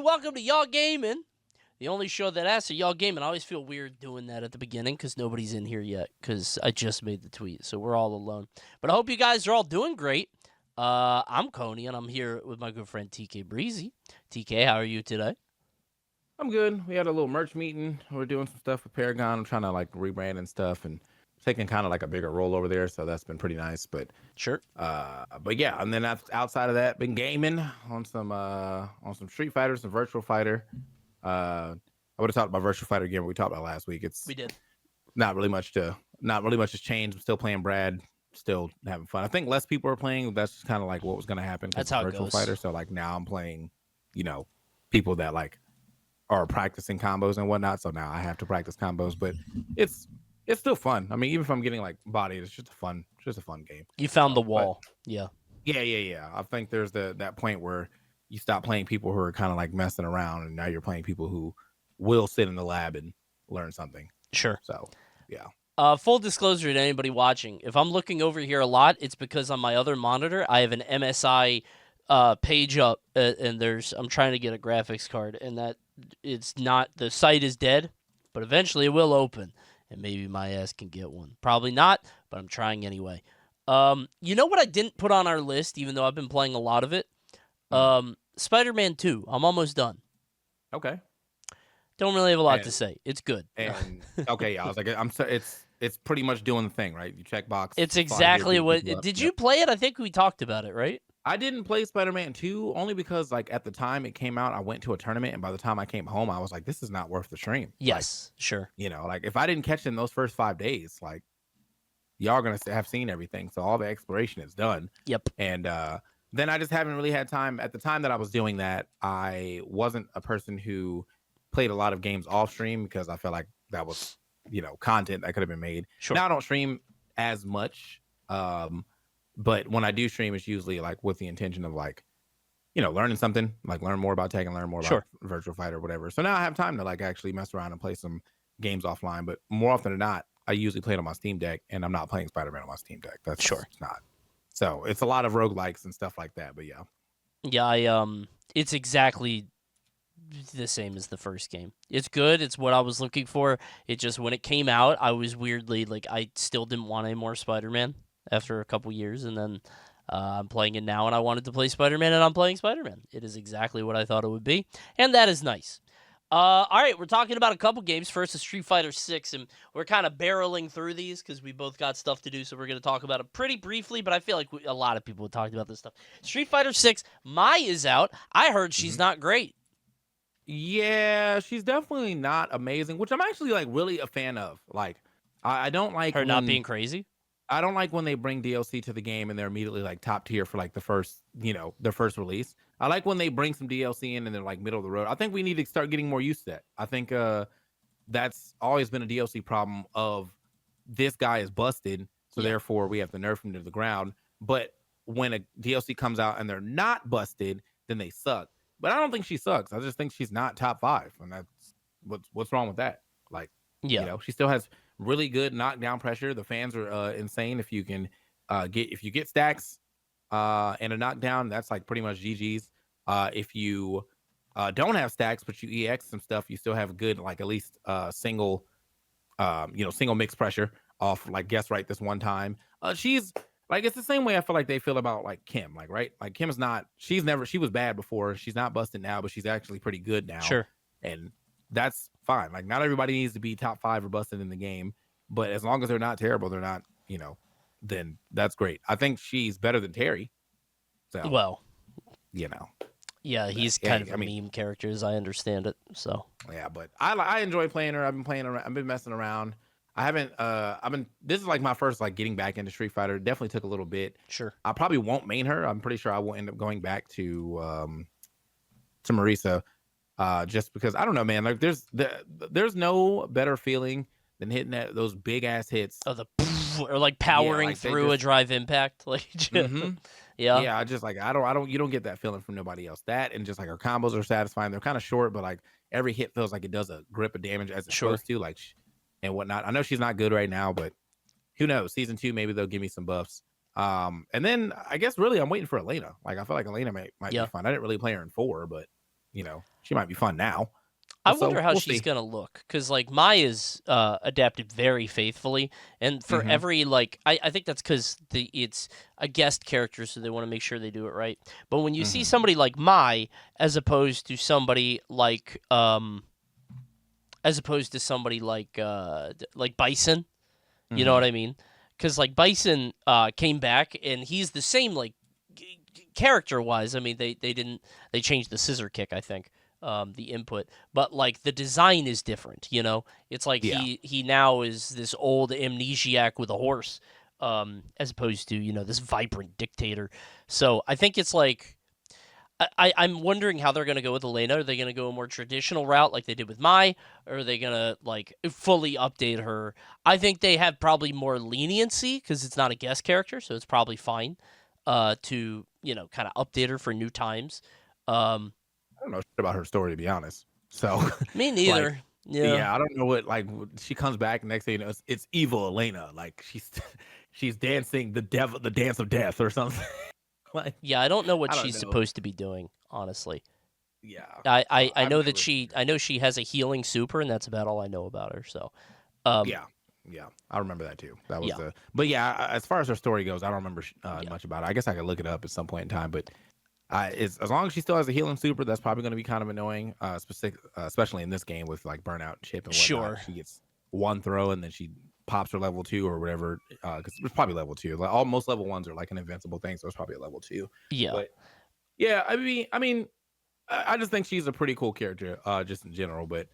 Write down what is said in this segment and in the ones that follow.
welcome to Y'all Gaming, the only show that asks Y'all Gaming. I always feel weird doing that at the beginning because nobody's in here yet because I just made the tweet, so we're all alone. But I hope you guys are all doing great. I'm Coney, and I'm here with my good friend TKbreezy. TK, how are you today? I'm good. We had a little merch meeting. We're doing some stuff with Paragon. I'm trying to like rebrand and stuff and taking kind of like a bigger role over there. So that's been pretty nice. But Sure. but yeah, and then outside of that, been gaming on some Street Fighter, some Virtual Fighter. I would have talked about Virtual Fighter again, but we talked about last week. We did. Not really much has changed. I'm still playing Brad, still having fun. I think less people are playing. That's just kind of like what was going to happen. That's how it Virtual goes. Fighter. So like now I'm playing, people that like are practicing combos and whatnot. So now I have to practice combos, but it's still fun. I mean, even if I'm getting like bodied, it's just a fun game. You found the wall. Yeah. Yeah. I think there's that point where you stop playing people who are kind of like messing around, and now you're playing people who will sit in the lab and learn something. Sure. So yeah. Full disclosure to anybody watching, if I'm looking over here a lot, it's because on my other monitor I have an MSI page up, and I'm trying to get a graphics card, and that it's not, the site is dead, but eventually it will open, and maybe my ass can get one. Probably not, but I'm trying anyway. You know what I didn't put on our list, even though I've been playing a lot of it? Spider-Man 2. I'm almost done. Okay. Don't really have a lot to say. It's good. And okay, yeah, I was like, it's pretty much doing the thing, right? You check box. It's exactly what. Did you play it? I think we talked about it, right? I didn't play Spider-Man 2 only because like at the time it came out, I went to a tournament, and by the time I came home, I was like, this is not worth the stream. Yes, like, sure. Like if I didn't catch it in those first 5 days, like y'all are gonna have seen everything. So all the exploration is done. Yep. And then I just haven't really had time. At the time that I was doing that, I wasn't a person who played a lot of games off stream because I felt like that was, content that could have been made. Sure. Now I don't stream as much. But when I do stream, it's usually like with the intention of like, learning something, like learn more about Tekken, learn more about Virtual Fighter, whatever. So now I have time to like actually mess around and play some games offline. But more often than not, I usually play it on my Steam Deck, and I'm not playing Spider-Man on my Steam Deck. That's it's not. So it's a lot of roguelikes and stuff like that. But yeah. Yeah, it's exactly the same as the first game. It's good. It's what I was looking for. It just, when it came out, I was weirdly like, I still didn't want any more Spider-Man after a couple years, and then I'm playing it now, and I wanted to play Spider-Man, and I'm playing Spider-Man. It is exactly what I thought it would be, and that is nice. All right, we're talking about a couple games. First is Street Fighter 6, and we're kind of barreling through these because we both got stuff to do, so we're going to talk about it pretty briefly, but I feel like a lot of people have talked about this stuff. Street Fighter 6, Mai is out. I heard she's not great. Yeah, she's definitely not amazing, which I'm actually like really a fan of. Like, I don't like her not being crazy. I don't like when they bring DLC to the game and they're immediately like top tier for like the first, their first release. I like when they bring some DLC in and they're like middle of the road. I think we need to start getting more used to that. I think that's always been a DLC problem of this guy is busted, so therefore we have to nerf him to the ground. But when a DLC comes out and they're not busted, then they suck. But I don't think she sucks. I just think she's not top 5, and that's what's wrong with that. Like, she still has really good knockdown pressure. The fans are insane. If you can get stacks and a knockdown, that's like pretty much GG's. If you don't have stacks but you EX some stuff, you still have good like at least single mix pressure off like guess right this one time. She's like, it's the same way I feel like they feel about like Kim, like, right? Like Kim's not, she was bad before. She's not busted now, but she's actually pretty good now. Sure. And that's fine. Like, not everybody needs to be top 5 or busted in the game, but as long as they're not terrible, they're not, then that's great. I think she's better than Terry. So, well, yeah, he's kind of a meme character, as I understand it. So yeah, but I enjoy playing her. I've been playing around. I've been messing around. I haven't. This is like my first like getting back into Street Fighter. Definitely took a little bit. Sure. I probably won't main her. I'm pretty sure I will end up going back to Marisa, just because I don't know, man. Like there's no better feeling than hitting those big ass hits. Oh, or like powering through a drive impact, like. Yeah. I just like I don't. You don't get that feeling from nobody else. That and just like her combos are satisfying. They're kind of short, but like every hit feels like it does a grip of damage as it's supposed to. Like. And whatnot. I know she's not good right now, but who knows? Season 2, maybe they'll give me some buffs. And then I guess really I'm waiting for Elena. Like I feel like Elena might be fun. I didn't really play her in 4, but she might be fun now. I So wonder how we'll she's see. gonna look because like Mai is adapted very faithfully, and for Hmm. every like I think that's because it's a guest character, so they want to make sure they do it right. But when you see Hmm. somebody like Mai, as opposed to somebody like Bison, you know what Hmm. I mean? Because like Bison came back and he's the same like character wise. I mean they changed the scissor kick, I think, the input, but like the design is different. It's like Yeah. he now is this old amnesiac with a horse, as opposed to this vibrant dictator. So I think it's like I'm wondering how they're going to go with Elena. Are they going to go a more traditional route like they did with Mai, or are they going to like fully update her? I think they have probably more leniency because it's not a guest character, so it's probably fine to kind of update her for new times. Um, I don't know shit about her story, to be honest. So, Me like, neither. Yeah, yeah, I don't know what. Like, she comes back next thing you know, it's evil Elena. Like, she's she's dancing the dance of death or something. Like, yeah. I don't know what I don't she's know. supposed to be doing, honestly. Yeah. I, So I, I I've know that never seen I her. know she has a healing super, and that's about all I know about her. So, um, Yeah. Yeah, I remember that too. That was yeah, the. But yeah, as far as her story goes, I don't remember yeah, much about it. I guess I could look it up at some point in time. But as long as she still has a healing super, that's probably going to be kind of annoying. Especially in this game with like burnout, chip, and whatnot. sure, She gets one throw and then she pops her level 2 or whatever. Because it's probably level 2. Like most level 1s are like an invincible thing, so it's probably a level 2. yeah, But yeah, I mean, I just think she's a pretty cool character, just in general. But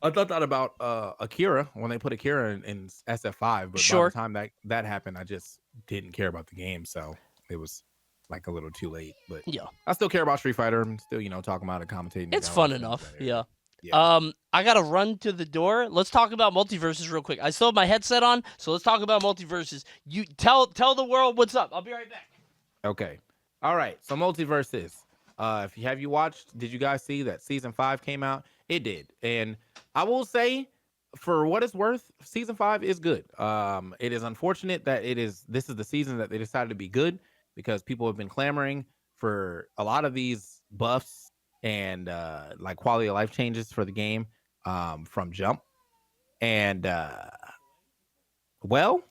I thought that about Akira when they put Akira in SF5, but by the sure, time that happened, I just didn't care about the game, so it was like a little too late. But yeah. I still care about Street Fighter. I'm still, talking about it, commentating it, It's and all fun that stuff in enough. that area. Yeah. Yeah. I gotta run to the door. Let's talk about multiverses real quick. I still have my headset on, so let's talk about multiverses. You tell the world what's up. I'll be right back. Okay. All right. So MultiVersus. If you have you watched, did you guys see that season 5 came out? It did, and I will say, for what it's worth, season 5 is good. It is unfortunate that this is the season that they decided to be good because people have been clamoring for a lot of these buffs and like quality of life changes for the game from Jump, and well,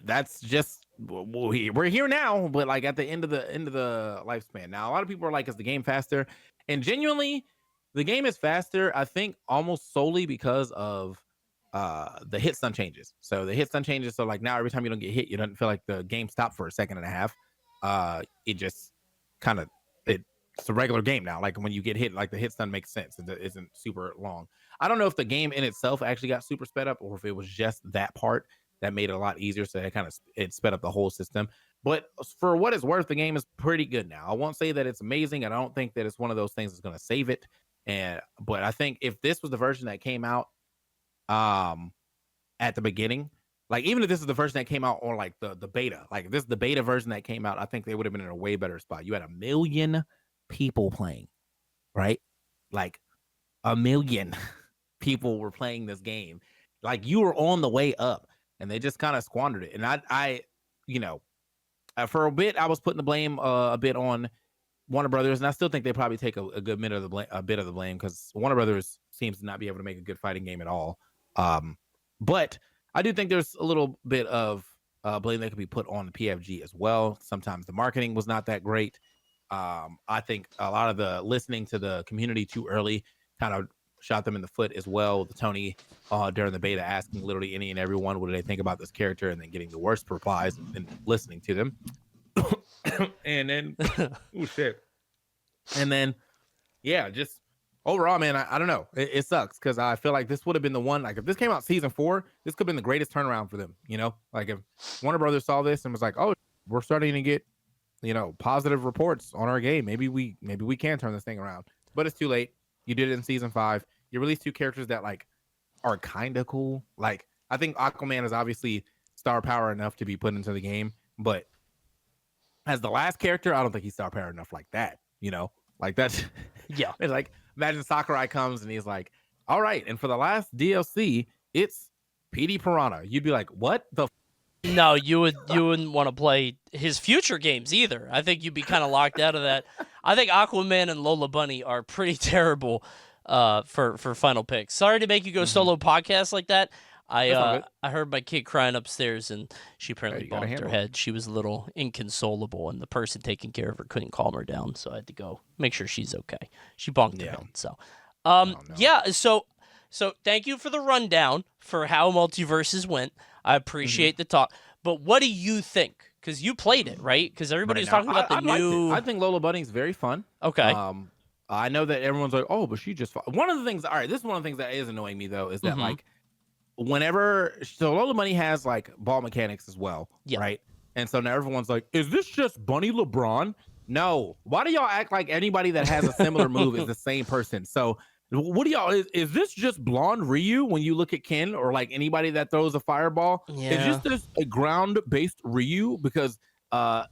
that's just we're here now, but like at the end of the lifespan. Now, a lot of people are like, "Is the game faster?" And genuinely, the game is faster. I think almost solely because of the hit stun changes. So the hit stun changes. So like now, every time you don't get hit, you don't feel like the game stopped for a second and a half. It just kind of it's a regular game now. Like when you get hit, like the hit stun makes sense. It isn't super long. I don't know if the game in itself actually got super sped up or if it was just that part that made it a lot easier. So it sped up the whole system. But for what it's worth, the game is pretty good now. I won't say that it's amazing. I don't think that it's one of those things that's going to save it. But I think if this was the version that came out um at the beginning, like even if this is the version that came out or like the beta, like if this is the beta version that came out, I think they would have been in a way better spot. You had 1 million people playing, right? Like 1 million people were playing this game. Like you were on the way up, and they just kind of squandered it. And you know, for a bit, I was putting the blame a bit on Warner Brothers, and I still think they probably take a good bit of the blame because Warner Brothers seems to not be able to make a good fighting game at all. But I do think there's a little bit of blame that could be put on the PFG as well. Sometimes the marketing was not that great. I think a lot of the listening to the community too early kind of shot them in the foot as well. The Tony during the beta asking literally any and everyone what do they think about this character, and then getting the worst replies and listening to them. And then oh shit. And then yeah, just overall, man, I don't know. It sucks because I feel like this would have been the one. Like if this came out season 4, this could have been the greatest turnaround for them. Like if Warner Brothers saw this and was like, "Oh, we're starting to get positive reports on our game. Maybe we can turn this thing around." But it's too late. You did it in season 5. You released 2 characters that like are kind of cool. Like I think Aquaman is obviously star power enough to be put into the game, but as the last character, I don't think he's star power enough like that. Like that's Yeah. it's like imagine Sakurai comes and he's like, "All right, and for the last DLC, it's PD Piranha." You'd be like, "What the?" No, you wouldn't want to play his future games either. I think you'd be kind of locked out of that. I think Aquaman and Lola Bunny are pretty terrible for final picks. Sorry to make you go Mhm. solo podcast like that. That's all good. I heard my kid crying upstairs and she Hey, apparently you gotta bonked her handle it. head. She was a little inconsolable and the person taking care of her couldn't calm her down, so I had to go make sure she's okay. She bonked her Yeah. head. So Oh no. yeah, so thank you for the rundown for how MultiVersus went. I Mhm. appreciate the talk. But what do you think? Because you played it, right? Because everybody Right was now, talking about the I liked it. new. I think Lola Bunny's very fun. Okay. Um, I know that everyone's like, "Oh, but she just..." One of the things. All right, this is one of the things that is annoying me though, is that Mm-hmm. like whenever so Lola Bunny has like ball mechanics as well, Yeah. right? And so now everyone's like, "Is this just Bunny LeBron?" No. Why do y'all act like anybody that has a similar move is the same person? So what do y'all is this just blonde Ryu when you look at Ken or like anybody that throws a fireball? Is Yeah. just this a ground based Ryu because a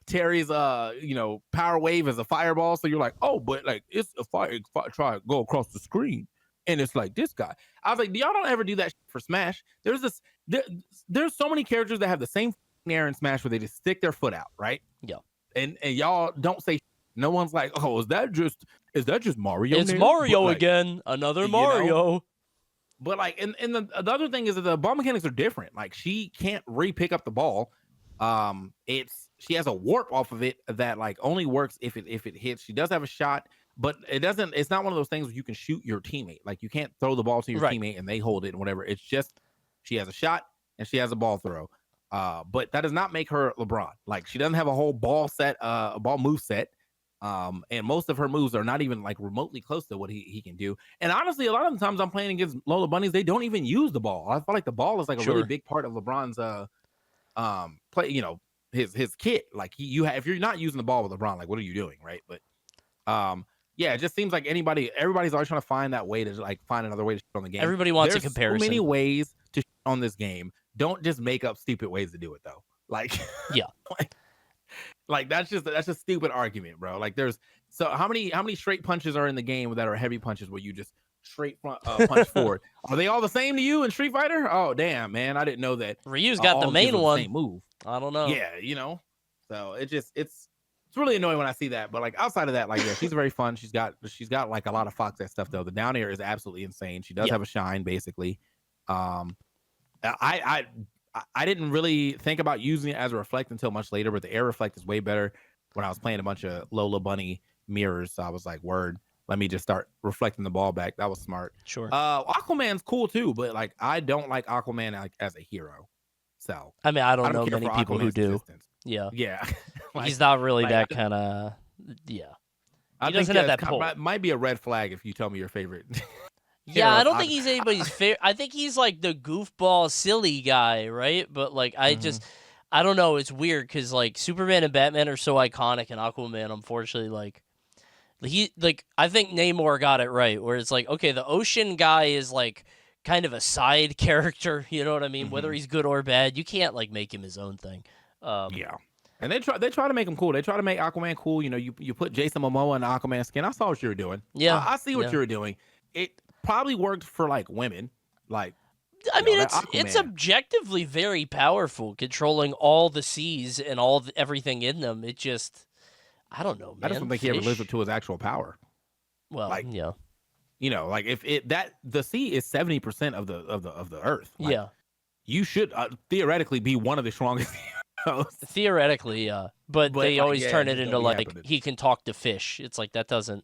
Terry's power wave is a fireball, so you're like, oh, but like it's a try to go across the screen, and it's like this guy. I was like, y'all don't ever do that for Smash. There, there's so many characters that have the same air in Smash where they just stick their foot out, right? Yeah. And y'all don't say. No one's like, oh, is that just Mario It's nair? But Mario like, again. Another you know, Mario. but like, and the other thing is that the ball mechanics are different. Like, she can't re-pick up the ball. It's she has a warp off of it that like only works if it hits. She does have a shot, but it doesn't. It's not one of those things where you can shoot your teammate. Like, you can't throw the ball to your Right. teammate and they hold it and whatever. It's just she has a shot and she has a ball throw. But that does not make her LeBron. Like, she doesn't have a whole ball set, a ball move set. And most of her moves are not even like remotely close to what he can do. And honestly, a lot of the times I'm playing against Lola Bunnies, they don't even use the ball. I feel like the ball is like a really Sure. big part of LeBron's play, his kit. Like, if you're not using the ball with LeBron, like, what are you doing, right? But yeah, it just seems like everybody's always trying to find that way to like find another way to shit on the game. Everybody wants a There's so many comparison. ways to shit on this game. Don't just make up stupid ways to do it though. Like, Yeah. like that's a stupid argument, bro. Like, there's so how many straight punches are in the game that are heavy punches where you just straight front punch forward? Are they all the same to you in Street Fighter? Oh damn, man, I didn't know that Ryu's got the all kids main were the one. same move. I don't know. Yeah, so it's really annoying when I see that. But like, outside of that, like, yeah, she's very fun. She's got like a lot of Fox that stuff though. The down air is absolutely insane. She does Yeah. have a shine basically. um I I didn't really think about using it as a reflect until much later, but the air reflect is way better. When I was playing a bunch of Lola Bunny mirrors, so I was like, word, let me just start reflecting the ball back. That was smart. Sure. Aquaman's cool too, but like, I don't like Aquaman like as a hero. So I mean, I I don't don't know care many for people who Aquaman's do. existence. Yeah. Yeah. Like, He's not really like, that kind of. Yeah. I He think doesn't have it's that pull. might be a red flag if you tell me your favorite Yeah, hero I is don't think he's anybody's favorite. I think he's like the goofball, silly guy, right? But like, Mhm. I don't know. It's weird because like Superman and Batman are so iconic, and Aquaman, unfortunately, I think Namor got it right, where it's like, okay, the ocean guy is like kind of a side character. You know what I mean? Whether Mhm. he's good or bad, you can't like make him his own thing. Yeah. And they try to make him cool. They try to make Aquaman cool. You put Jason Momoa in the Aquaman skin. I saw what you were doing. Yeah, I see what yeah. you were doing. It probably worked for like women. Like, I mean, that it's Aquaman. objectively very powerful, controlling all the seas and everything in them. It just, I don't know, I just man. don't think he ever lived up Fish. to his actual power. Well, Like, yeah, like, if the sea is 70% of the earth. Like, yeah. you should theoretically be one of the strongest heroes. Theoretically, yeah, but But they like, always yeah, turn it it just don't into be like happening. he can talk to fish. It's like that doesn't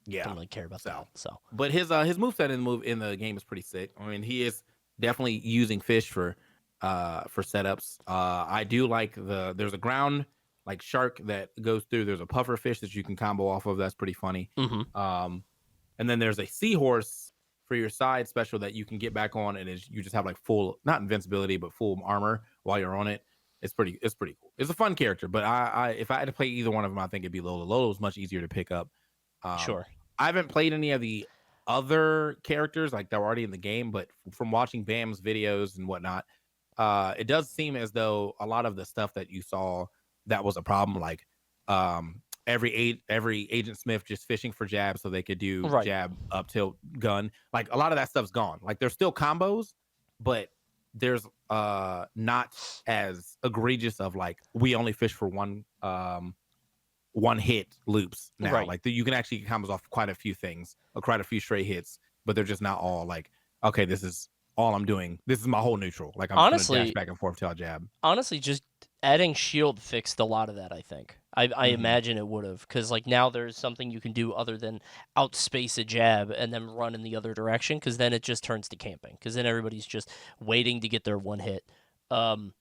Yeah. really care about that. So But his moveset in the game is pretty sick. I mean, he is definitely using fish for setups. I do like there's a ground like shark that goes through. There's a puffer fish that you can combo off of. That's pretty funny. hmm And then there's a seahorse for your side special that you can get back on, and you just have like full, not invincibility, but full armor while you're on it. It's pretty cool. It's a fun character, but if I had to play either one of them, I think it'd be Lola. Lola was much easier to pick up. Um, sure. I haven't played any of the other characters like that were already in the game, but from watching Bam's videos and whatnot, it does seem as though a lot of the stuff that you saw that was a problem, like every Agent Smith just fishing for jab so they could do Right. jab up tilt gun, like a lot of that stuff's gone. Like, there's still combos, but there's not as egregious of like, we only fish for one one hit loops now. Right. Like you can actually get combos off quite a few things, or quite a few straight hits, but they're just not all like, okay, this is all I'm doing. This is my whole neutral. Like I'm just gonna dash Honestly, back and forth till I jab. just adding shield fixed a lot of that, I think. I imagine it would have, because like now there's something you can do other than outspace a jab and then run in the other direction, because then it just turns to camping, because then everybody's just waiting to get their one hit. Um,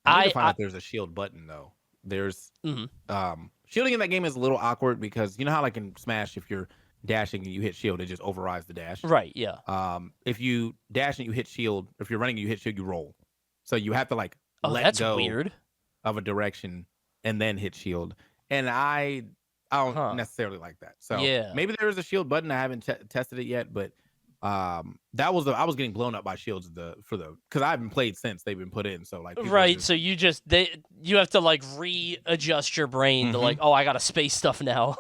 I need to find I out there's a shield button though. There's mhm. shielding in that game is a little awkward because you know how like in Smash, if you're dashing and you hit shield, it just overrides the dash. Right, yeah. If you dash and you hit shield, if you're running and you hit shield, you roll. So you have to like Oh, let that's go weird. of a direction and then hit shield. And I don't Huh. necessarily like that. So Yeah. maybe there is a shield button. I haven't tested it yet, but that was I was getting blown up by shields because I haven't played since they've been put in. So like people are Right, just so you have to like readjust your brain to like, Mhm. oh, I gotta space stuff now.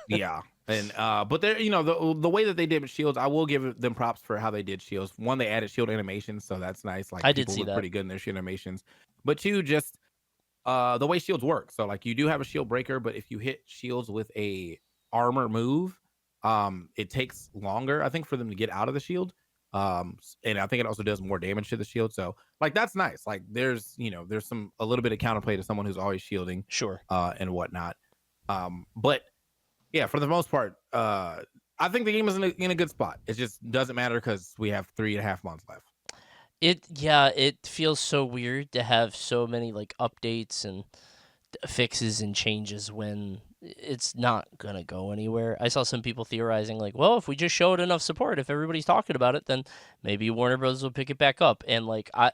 Yeah. And but they're the way that they did with shields, I will give them props for how they did shields. One, they added shield animations, so that's nice. Like I did people see look that. pretty good in their shield animations. But two, just the way shields work. So like you do have a shield breaker, but if you hit shields with a armor move, it takes longer, I think, for them to get out of the shield. And I think it also does more damage to the shield. So like that's nice. Like there's some a little bit of counterplay to someone who's always shielding, Sure. and whatnot. But yeah, for the most part, I think the game is in a good spot. It just doesn't matter because we have 3.5 months left. It feels so weird to have so many like updates and fixes and changes when it's not gonna go anywhere. I saw some people theorizing like, well, if we just showed enough support, if everybody's talking about it, then maybe Warner Bros. Will pick it back up. And like I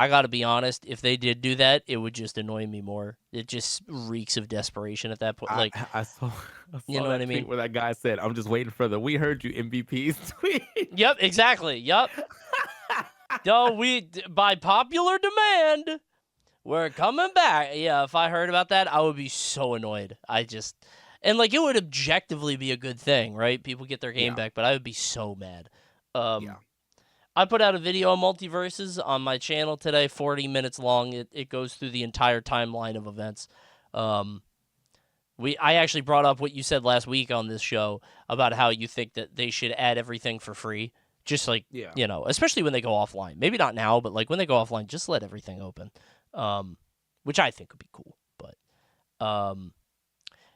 gotta be honest, if they did do that, it would just annoy me more. It just reeks of desperation at that point. I Like, I saw I you saw know what I that mean? tweet where that guy said, "I'm just waiting for the we heard you MVPs tweet." Yep, exactly. Yep. No, by popular demand, we're coming back. Yeah, if I heard about that, I would be so annoyed. And like it would objectively be a good thing, right? People get their game Yeah, back, but I would be so mad. Um, yeah. I put out a video on MultiVersus on my channel today, 40 minutes long. It goes through the entire timeline of events. Um, I actually brought up what you said last week on this show about how you think that they should add everything for free. Just like, Yeah. especially when they go offline. Maybe not now, but like when they go offline, just let everything open. Which I think would be cool. But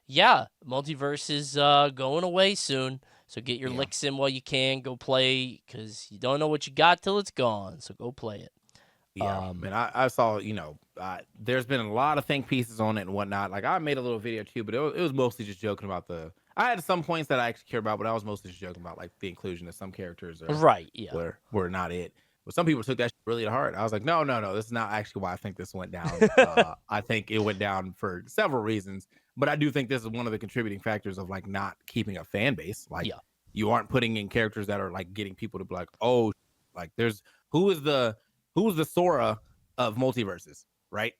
yeah, Multiverse is going away soon. So get your Yeah. licks in while you can. Go play, because you don't know what you got till it's gone. So go play it. Yeah, and I saw, there's been a lot of think pieces on it and whatnot. Like I made a little video too, but it was mostly just joking about I had some points that I actually care about, but I was mostly just joking about like the inclusion of some characters Right, yeah. were not it. But some people took that shit really to heart. I was like, no, no, no, this is not actually why I think this went down. I think it went down for several reasons, but I do think this is one of the contributing factors of like not keeping a fan base. Like Yeah. you aren't putting in characters that are like getting people to be like, oh, like there's who is the who's the Sora of multiverses, right?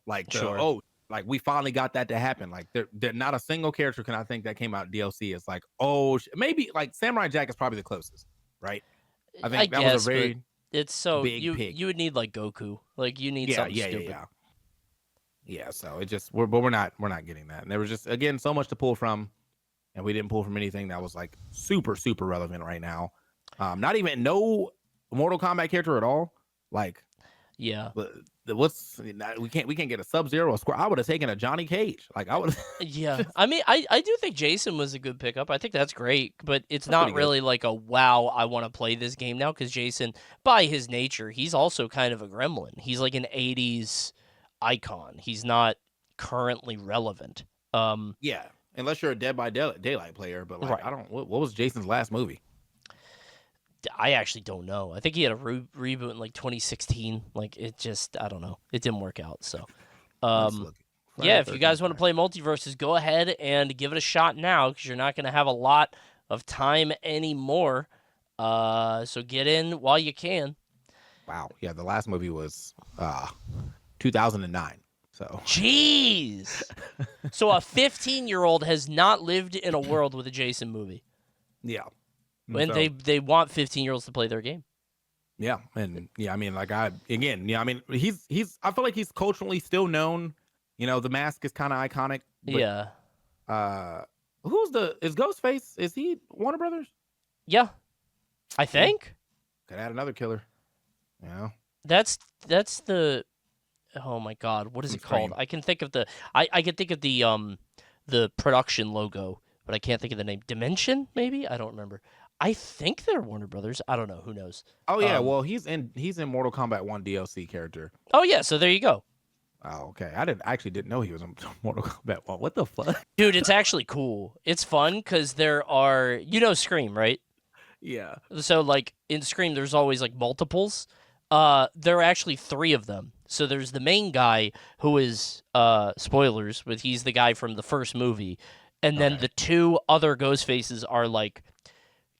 Like Sure. like we finally got that to happen. Like they're not a single character can I think that came out DLC. It's like, maybe like Samurai Jack is probably the closest, right? I I think that was a guess, but very it's so big pick. you would need like Goku. Like you need Yeah, something yeah, yeah, stupid. yeah. Yeah, so it just we're not getting that. And there was just again so much to pull from, and we didn't pull from anything that was like super, super relevant right now. Not even no Mortal Kombat character at all. Like Yeah. we can't get a Sub-Zero, a Square. I would have taken a Johnny Cage. Like I would. Yeah. I mean, I do think Jason was a good pickup. I think that's great, but it's That's not pretty good. really like a wow, I want to play this game now, because Jason, by his nature, he's also kind of a gremlin. He's like an 80s icon. He's not currently relevant. Yeah, unless you're a Dead by Daylight player, but like Right. I don't. What was Jason's last movie? I actually don't know. I think he had a reboot in like 2016. Like it just, I don't know. It didn't work out. So, Let's look. yeah, Friday if you 13th, guys want to play Multiverses, go ahead and give it a shot now, because you're not going to have a lot of time anymore. So get in while you can. Wow. Yeah, the last movie was 2009. So Jeez. So a 15-year-old has not lived in a world with a Jason movie. yeah. And So, they want 15-year-olds to play their game. yeah, and yeah, I mean, like I mean, he's I feel like he's culturally still known. The mask is kind of iconic. But Yeah. Uh, is Ghostface? Is he Warner Brothers? Yeah, I See, think could add another killer. Yeah, that's the. Oh my God, what is from it called? Scream. I can think of I can think of the production logo, but I can't think of the name. Dimension, maybe? I don't remember. I think they're Warner Brothers. I don't know. Who knows? Oh yeah, Um. well he's in Mortal Kombat 1 DLC character. Oh yeah. So there you go, Oh, okay. I actually didn't know he was in Mortal Kombat 1. What the fuck? dude. It's actually cool. It's fun because there are Scream, right? Yeah. So like in Scream, there's always like multiples. There are actually three of them. So there's the main guy who is spoilers, but he's the guy from the first movie, and then Okay. the two other ghost faces are like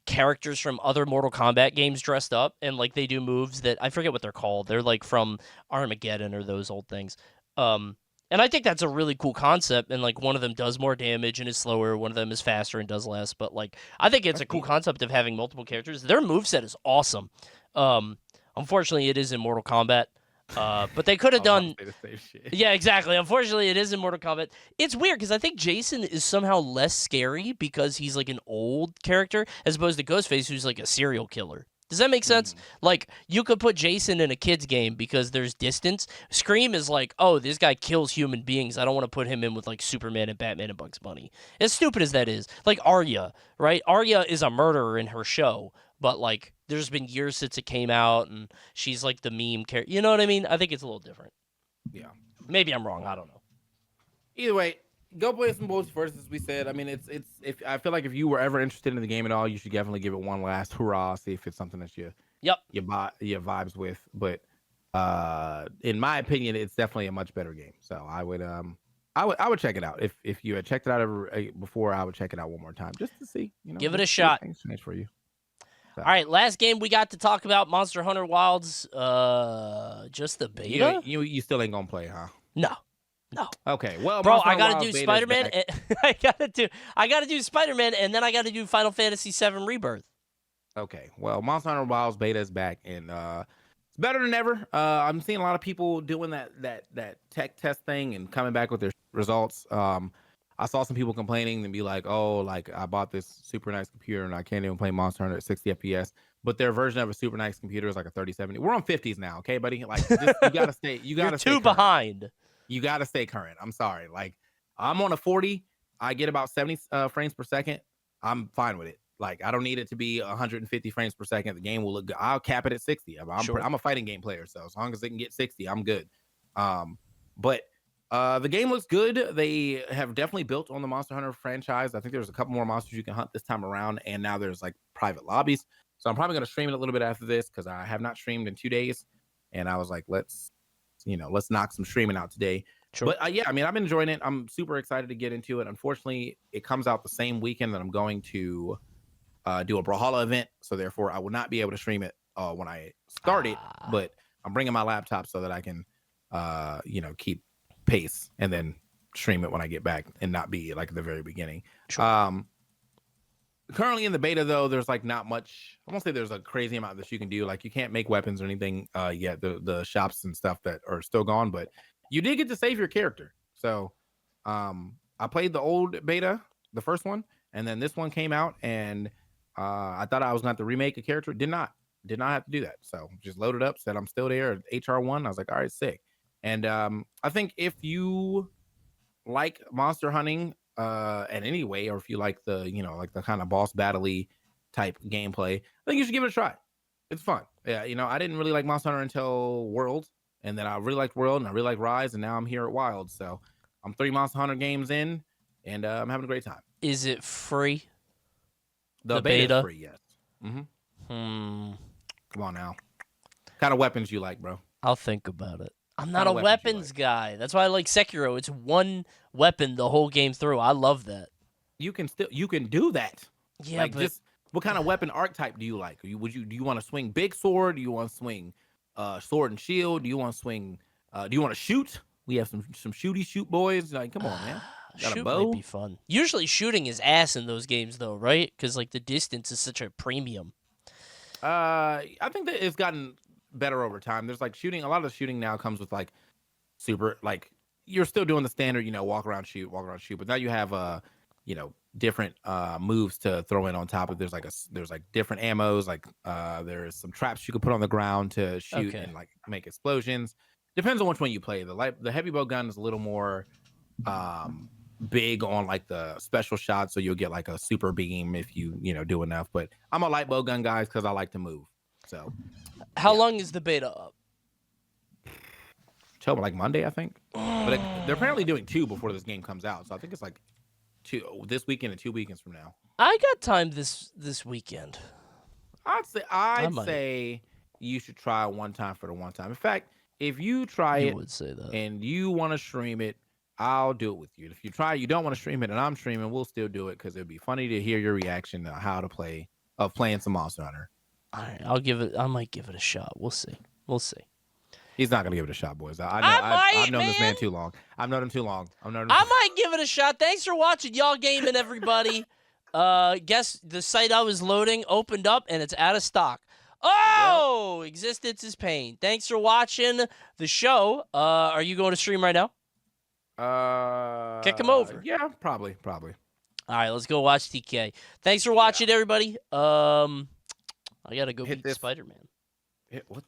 characters from other Mortal Kombat games dressed up, and like they do moves that I forget what they're called. They're like from Armageddon or those old things. Um, and I think that's a really cool concept. And like one of them does more damage and is slower. One of them is faster and does less. But like I think it's a That's cool neat. concept of having multiple characters. Their moveset is awesome. Um, Unfortunately, it is in Mortal Kombat. But they could I have was about done. to say the same shit. Yeah, exactly. Unfortunately, it is in Mortal Kombat. It's weird because I think Jason is somehow less scary because he's like an old character as opposed to Ghostface, who's like a serial killer. Does that make sense? Mhm. Like, you could put Jason in a kid's game because there's distance. Scream is like, oh, this guy kills human beings. I don't want to put him in with like Superman and Batman and Bugs Bunny. As stupid as that is. Like Arya, right? Arya is a murderer in her show, but like, there's been years since it came out and she's like the meme character. You know what I mean? I think it's a little different. Yeah. Maybe I'm wrong. I don't know. Either way, go play some MultiVersus. As we said, I mean, it's if I feel like if you were ever interested in the game at all, you should definitely give it one last hurrah. See if it's something that Yep. your vibes with. But in my opinion, it's definitely a much better game. So I would check it out. If you had checked it out before, I would check it out one more time just to see. Give it a Just to see if shot. things change for you. So All right, last game we got to talk about Monster Hunter Wilds. Just the beta? you still ain't gonna play, huh? No, no, Okay. Well, bro. Monster I Hunter gotta Wilds do beta is Spider Man. back. I gotta do Spider Man, and then I gotta do Final Fantasy VII Rebirth. Okay. Well, Monster Hunter Wilds beta is back, and it's better than ever. I'm seeing a lot of people doing that tech test thing and coming back with their results. I saw some people complaining and be like, "Oh, like I bought this super nice computer and I can't even play Monster Hunter at 60 FPS." But their version of a super nice computer is like a 3070. We're on 50s now, okay, buddy? Like, just, you gotta stay. You You're gotta stay too current. behind. You gotta stay current. I'm sorry. Like, I'm on a 40. I get about 70 frames per second. I'm fine with it. Like, I don't need it to be 150 frames per second. The game will look good. I'll cap it at 60. Sure. I'm a fighting game player, so as long as they can get 60, I'm good. But the game looks good. They have definitely built on the Monster Hunter franchise. I think there's a couple more monsters you can hunt this time around, and now there's like private lobbies. So I'm probably gonna stream it a little bit after this because I have not streamed in 2 days, and I was like, let's knock some streaming out today. Sure. But yeah, I mean, I've been enjoying it. I'm super excited to get into it. Unfortunately, it comes out the same weekend that I'm going to do a Brawlhalla event, so therefore I will not be able to stream it when I start it. But I'm bringing my laptop so that I can, keep pace and then stream it when I get back and not be like at the very beginning. Sure. Currently in the beta though, there's like not much. I won't say there's a crazy amount that you can do. Like you can't make weapons or anything yet. The shops and stuff that are still gone, but you did get to save your character. So I played the old beta, the first one, and then this one came out, and I thought I was going to have to remake a character. Did not have to do that. So just loaded up, said I'm still there at HR1. I was like, all right, sick. And I think if you like monster hunting in any way, or if you like the like the kind of boss battle-y type gameplay, I think you should give it a try. It's fun. Yeah, I didn't really like Monster Hunter until World, and then I really liked World, and I really like Rise, and now I'm here at Wild. So I'm 3 Monster Hunter games in, and I'm having a great time. Is it free? The beta is free, yes. Hmm. Come on now. What kind of weapons you like, bro? I'll think about it. I'm not Kinda a weapons you weapons like? guy. That's why I like Sekiro. It's one weapon the whole game through. I love that. You can do that. Yeah, Like, but just what kind of weapon archetype do you like? Do you want to swing big sword? Do you want to swing sword and shield? Do you want to swing do you want to shoot? We have some shooty shoot boys. Like, come on, man. Got a shoot bow? might be fun. Usually shooting is ass in those games though, right? Because like the distance is such a premium. I think that it's gotten better over time. There's like shooting. A lot of the shooting now comes with like super, like you're still doing the standard, walk around shoot, but now you have different moves to throw in on top of. There's like different ammos, like there's some traps you can put on the ground to shoot Okay. and like make explosions. Depends on which one you play. The heavy bow gun is a little more big on like the special shots, so you'll get like a super beam if you do enough. But I'm a light bow gun guy because I like to move. So How yeah, long is the beta up? till like Monday, I think. But they're apparently doing 2 before this game comes out, so I think it's like 2 this weekend and 2 weekends from now. I got time this weekend. I'd I might. say you should try one time for the one time. In fact, if you try You it would say that. and you want to stream it, I'll do it with you. If you don't want to stream it and I'm streaming, we'll still do it because it'd be funny to hear your reaction to how to play playing some Monster Hunter. All right, I'll give it. I might give it a shot. We'll see. We'll see. He's not gonna give it a shot, boys. I know. I might, I've known this man man. too long. I've known him too long. I might give it a shot. Thanks for watching, y'all gaming, everybody. Guess the site I was loading opened up and it's out of stock. Oh, yep. Existence is pain. Thanks for watching the show. Are you going to stream right now? Kick him over. Yeah, probably. All right, let's go watch TK. Thanks for watching, everybody. I gotta go beat Spider-Man. What?